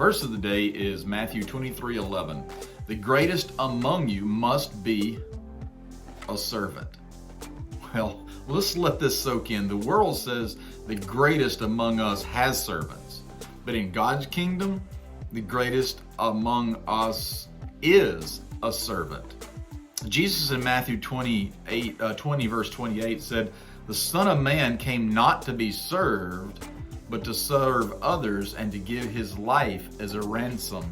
verse of the day is Matthew 23:11. The greatest among you must be a servant. Well, let's let this soak in. The world says the greatest among us has servants. But in God's kingdom, the greatest among us is a servant. Jesus in Matthew 20 verse 28 said, "The Son of Man came not to be served, but to serve others and to give his life as a ransom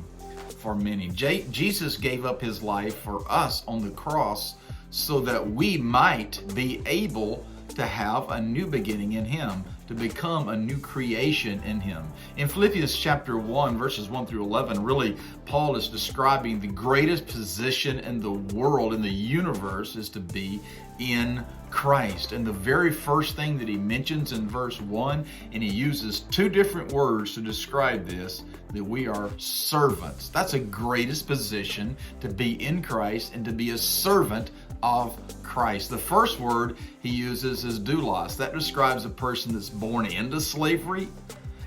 for many." Jesus gave up his life for us on the cross so that we might be able to have a new beginning in him, to become a new creation in him. In Philippians chapter 1, verses 1 through 11, really, Paul is describing the greatest position in the world, in the universe, is to be in Christ. And the very first thing that he mentions in verse 1, and he uses two different words to describe this, that we are servants. That's a greatest position, to be in Christ and to be a servant of Christ. The first word he uses is doulos. That describes a person that's born into slavery,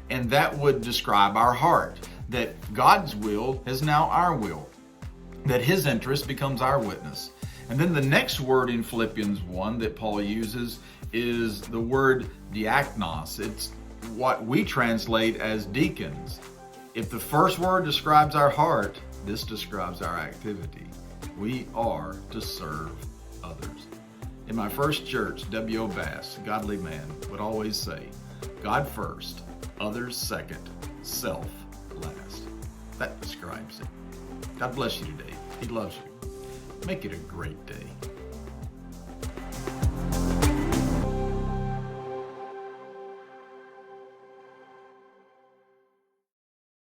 and that would describe our heart, that God's will is now our will, that his interest becomes our witness. And then the next word in Philippians 1 that Paul uses is the word diakonos. It's what we translate as deacons. If the first word describes our heart, this describes our activity. We are to serve others. In my first church, W.O. Bass, a godly man, would always say, God first, others second, self last. That describes it. God bless you today. He loves you. Make it a great day.